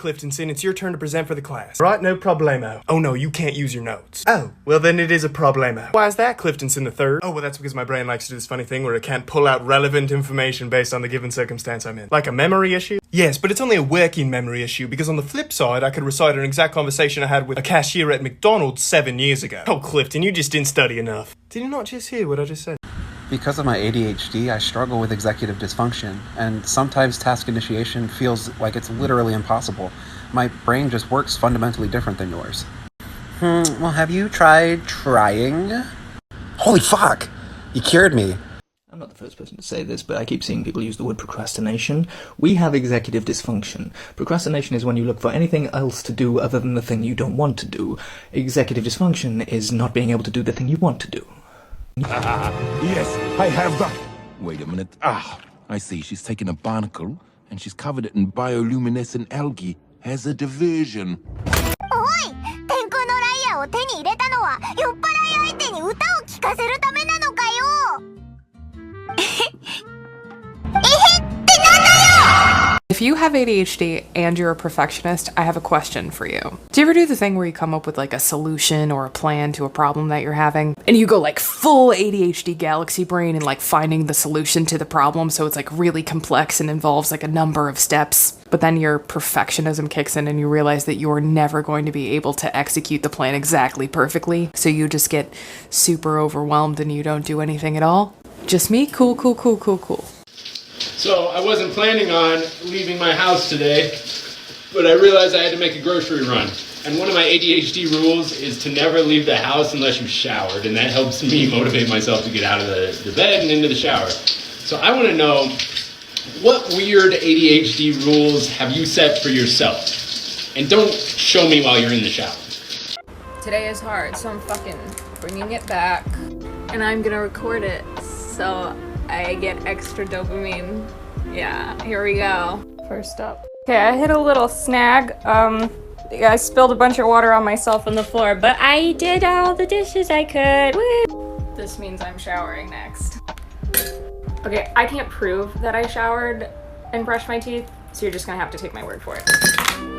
Cliftonson, it's your turn to present for the class. Right, no problemo. Oh no, you can't use your notes. Oh, well then it is a problemo. Why is that, Cliftonson the third? Oh, well that's because my brain likes to do this funny thing where it can't pull out relevant information based on the given circumstance I'm in. Like a memory issue? Yes, but it's only a working memory issue, because on the flip side, I could recite an exact conversation I had with a cashier at McDonald's 7 years ago. Oh, Clifton, you just didn't study enough. Did you not just hear what I just said? Because of my ADHD, I struggle with executive dysfunction, and sometimes task initiation feels like it's literally impossible. My brain just works fundamentally different than yours. Well, have you tried trying? Holy fuck! You cured me. I'm not the first person to say this, but I keep seeing people use the word procrastination. We have executive dysfunction. Procrastination is when you look for anything else to do other than the thing you don't want to do. Executive dysfunction is not being able to do the thing you want to do. Yes, I have that. Wait a minute. I see. She's taken a barnacle and she's covered it in bioluminescent algae as a diversion. おい、天空のライアーを手に入れたのは酔っ払い相手に歌を聴かせるためなのかよ。えへってなんだよ。 If you have ADHD and you're a perfectionist, I have a question for you. Do you ever do the thing where you come up with like a solution or a plan to a problem that you're having, and you go like full ADHD galaxy brain and like finding the solution to the problem, so it's like really complex and involves like a number of steps, but then your perfectionism kicks in and you realize that you're never going to be able to execute the plan exactly perfectly, so you just get super overwhelmed and you don't do anything at all? Just me? Cool. So I wasn't planning on leaving my house today, but I realized I had to make a grocery run. And one of my ADHD rules is to never leave the house unless you've showered, and that helps me motivate myself to get out of the bed and into the shower. So I want to know, what weird ADHD rules have you set for yourself? And don't show me while you're in the shower. Today is hard, so I'm fucking bringing it back. And I'm gonna record it, so I get extra dopamine. Yeah, here we go. First up. Okay, I hit a little snag. I spilled a bunch of water on myself on the floor, but I did all the dishes I could. Woo! This means I'm showering next. Okay, I can't prove that I showered and brushed my teeth, so you're just gonna have to take my word for it.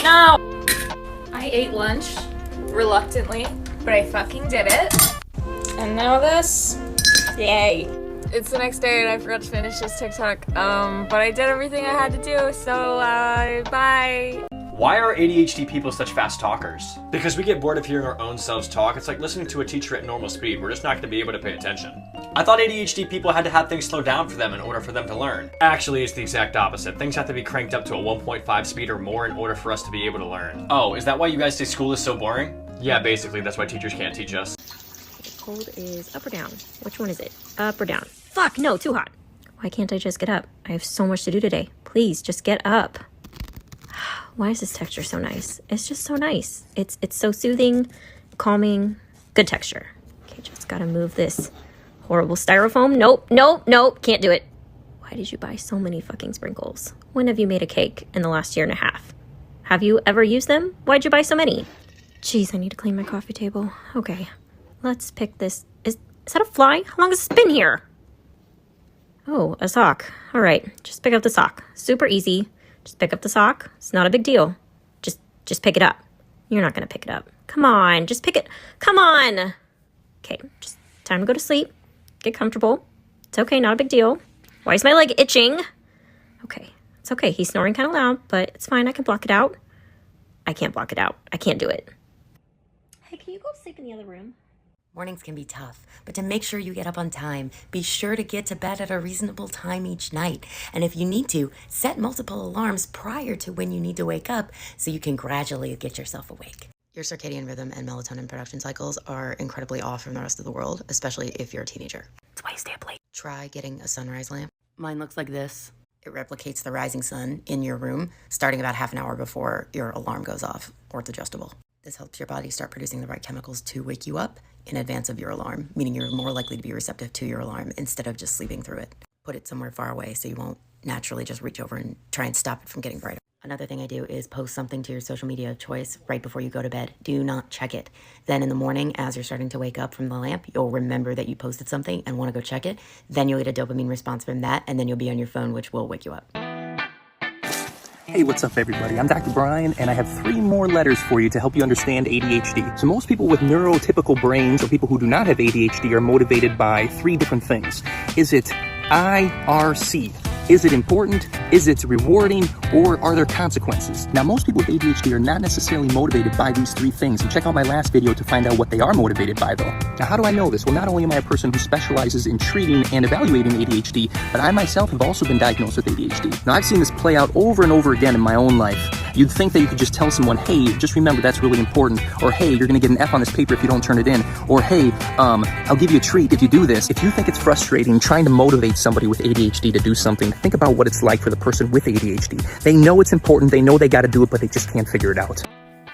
No! I ate lunch, reluctantly, but I fucking did it. And now this. Yay. It's the next day and I forgot to finish this TikTok, but I did everything I had to do, so bye. Why are ADHD people such fast talkers? Because we get bored of hearing our own selves talk. It's like listening to a teacher at normal speed. We're just not going to be able to pay attention. I thought ADHD people had to have things slow down for them in order for them to learn. Actually, it's the exact opposite. Things have to be cranked up to a 1.5 speed or more in order for us to be able to learn. Oh, is that why you guys say school is so boring? Yeah, basically, that's why teachers can't teach us. The cold is up or down? Which one is it? Up or down? Fuck, no, too hot. Why can't I just get up? I have so much to do today. Please, just get up. Why is this texture so nice? It's just so nice. It's so soothing, calming, good texture. Okay, just gotta move this horrible styrofoam. Nope, can't do it. Why did you buy so many fucking sprinkles? When have you made a cake in the last year and a half? Have you ever used them? Why'd you buy so many? Jeez, I need to clean my coffee table. Okay, let's pick this. Is that a fly? How long has this been here? Oh, a sock. All right, just pick up the sock. Super easy. Just pick up the sock. It's not a big deal. Just pick it up. You're not gonna pick it up. Come on, just pick it. Come on. Okay, just time to go to sleep. Get comfortable. It's okay, not a big deal. Why is my leg itching? Okay, it's okay. He's snoring kind of loud, but it's fine. I can block it out. I can't block it out. I can't do it. Hey, can you go sleep in the other room? Mornings can be tough, but to make sure you get up on time, be sure to get to bed at a reasonable time each night. And if you need to, set multiple alarms prior to when you need to wake up so you can gradually get yourself awake. Your circadian rhythm and melatonin production cycles are incredibly off from the rest of the world, especially if you're a teenager. That's why you stay up late. Try getting a sunrise lamp. Mine looks like this. It replicates the rising sun in your room, starting about half an hour before your alarm goes off, or it's adjustable. This helps your body start producing the right chemicals to wake you up in advance of your alarm, meaning you're more likely to be receptive to your alarm instead of just sleeping through it. Put it somewhere far away so you won't naturally just reach over and try and stop it from getting brighter. Another thing I do is post something to your social media of choice right before you go to bed. Do not check it. Then in the morning, as you're starting to wake up from the lamp, you'll remember that you posted something and want to go check it. Then you'll get a dopamine response from that, and then you'll be on your phone, which will wake you up. Hey, what's up everybody? I'm Dr. Brian, and I have 3 more letters for you to help you understand ADHD. So most people with neurotypical brains, or people who do not have ADHD, are motivated by 3 different things. Is it IRC? Is it important? Is it rewarding? Or are there consequences? Now, most people with ADHD are not necessarily motivated by these 3 things. And check out my last video to find out what they are motivated by, though. Now, how do I know this? Well, not only am I a person who specializes in treating and evaluating ADHD, but I myself have also been diagnosed with ADHD. Now, I've seen this play out over and over again in my own life. You'd think that you could just tell someone, hey, just remember that's really important. Or, hey, you're going to get an F on this paper if you don't turn it in. Or, hey, I'll give you a treat if you do this. If you think it's frustrating trying to motivate somebody with ADHD to do something, think about what it's like for the person with ADHD. They know it's important, they know they got to do it, but they just can't figure it out.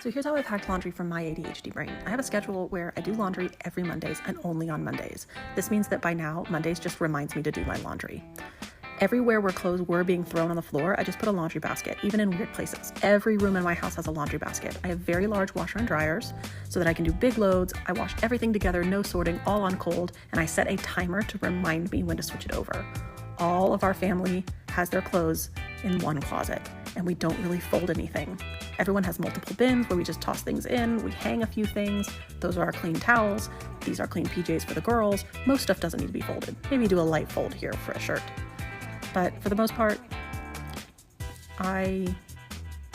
So here's how I packed laundry from my ADHD brain. I have a schedule where I do laundry every Mondays and only on Mondays. This means that by now, Mondays just reminds me to do my laundry. Everywhere where clothes were being thrown on the floor, I just put a laundry basket, even in weird places. Every room in my house has a laundry basket. I have very large washer and dryers so that I can do big loads. I wash everything together, no sorting, all on cold, and I set a timer to remind me when to switch it over. All of our family has their clothes in one closet, and we don't really fold anything. Everyone has multiple bins where we just toss things in, we hang a few things. Those are our clean towels. These are clean PJs for the girls. Most stuff doesn't need to be folded. Maybe do a light fold here for a shirt. But for the most part, I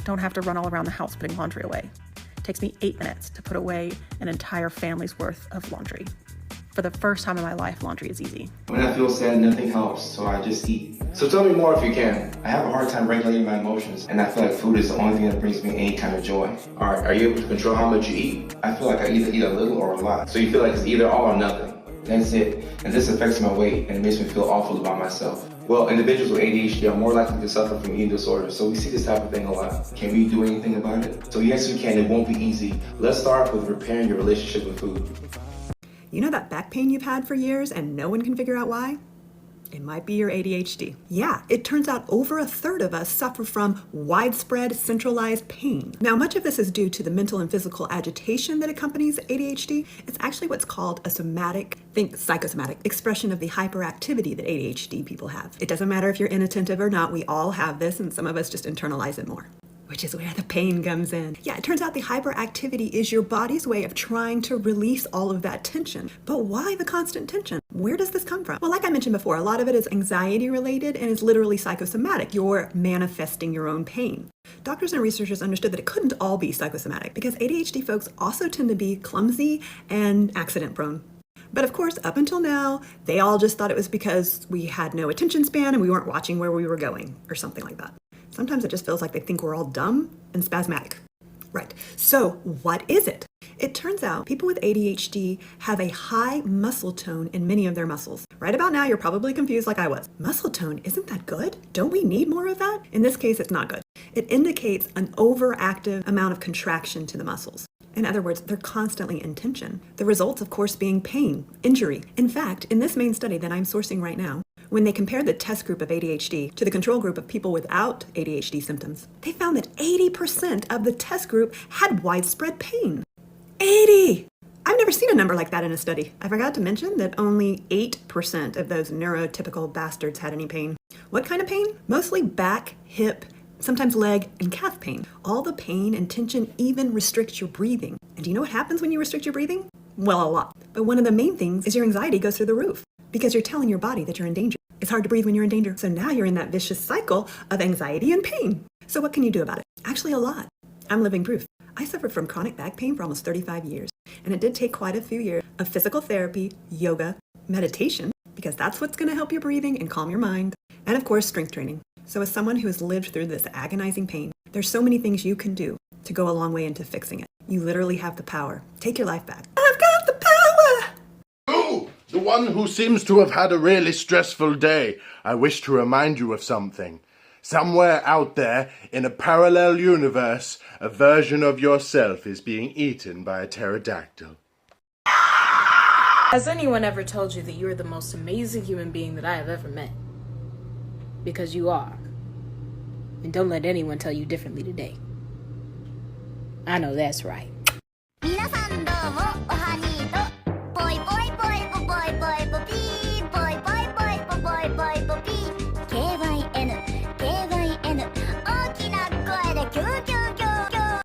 don't have to run all around the house putting laundry away. It takes me 8 minutes to put away an entire family's worth of laundry. For the first time in my life, laundry is easy. When I feel sad, nothing helps, so I just eat. So tell me more if you can. I have a hard time regulating my emotions, and I feel like food is the only thing that brings me any kind of joy. Alright, are you able to control how much you eat? I feel like I either eat a little or a lot. So you feel like it's either all or nothing. That's it. And this affects my weight, and it makes me feel awful about myself. Well, individuals with ADHD are more likely to suffer from eating disorders, so we see this type of thing a lot. Can we do anything about it? So yes, we can. It won't be easy. Let's start with repairing your relationship with food. You know that back pain you've had for years and no one can figure out why? It might be your ADHD. Yeah, it turns out over 1/3 of us suffer from widespread centralized pain. Now, much of this is due to the mental and physical agitation that accompanies ADHD. It's actually what's called a somatic, think psychosomatic, expression of the hyperactivity that ADHD people have. It doesn't matter if you're inattentive or not, we all have this, and some of us just internalize it more. Which is where the pain comes in. Yeah, it turns out the hyperactivity is your body's way of trying to release all of that tension. But why the constant tension? Where does this come from? Well, like I mentioned before, a lot of it is anxiety related and is literally psychosomatic. You're manifesting your own pain. Doctors and researchers understood that it couldn't all be psychosomatic because ADHD folks also tend to be clumsy and accident prone. But of course, up until now, they all just thought it was because we had no attention span and we weren't watching where we were going or something like that. Sometimes it just feels like they think we're all dumb and spasmatic. Right, so what is it? It turns out people with ADHD have a high muscle tone in many of their muscles. Right about now, you're probably confused like I was. Muscle tone, isn't that good? Don't we need more of that? In this case, it's not good. It indicates an overactive amount of contraction to the muscles. In other words, they're constantly in tension. The results, of course, being pain, injury. In fact, in this main study that I'm sourcing right now, when they compared the test group of ADHD to the control group of people without ADHD symptoms, they found that 80% of the test group had widespread pain. 80! I've never seen a number like that in a study. I forgot to mention that only 8% of those neurotypical bastards had any pain. What kind of pain? Mostly back, hip, sometimes leg and calf pain. All the pain and tension even restricts your breathing. And do you know what happens when you restrict your breathing? Well, a lot. But one of the main things is your anxiety goes through the roof because you're telling your body that you're in danger. It's hard to breathe when you're in danger. So now you're in that vicious cycle of anxiety and pain. So what can you do about it? Actually, a lot. I'm living proof. I suffered from chronic back pain for almost 35 years. And it did take quite a few years of physical therapy, yoga, meditation, because that's what's going to help your breathing and calm your mind. And of course, strength training. So as someone who has lived through this agonizing pain, there's so many things you can do to go a long way into fixing it. You literally have the power. Take your life back. I've got the power! Oh, the one who seems to have had a really stressful day. I wish to remind you of something. Somewhere out there, in a parallel universe, a version of yourself is being eaten by a pterodactyl. Has anyone ever told you that you are the most amazing human being that I have ever met? Because you are. And don't let anyone tell you differently today. I know that's right. 皆さんどうも、おはにーと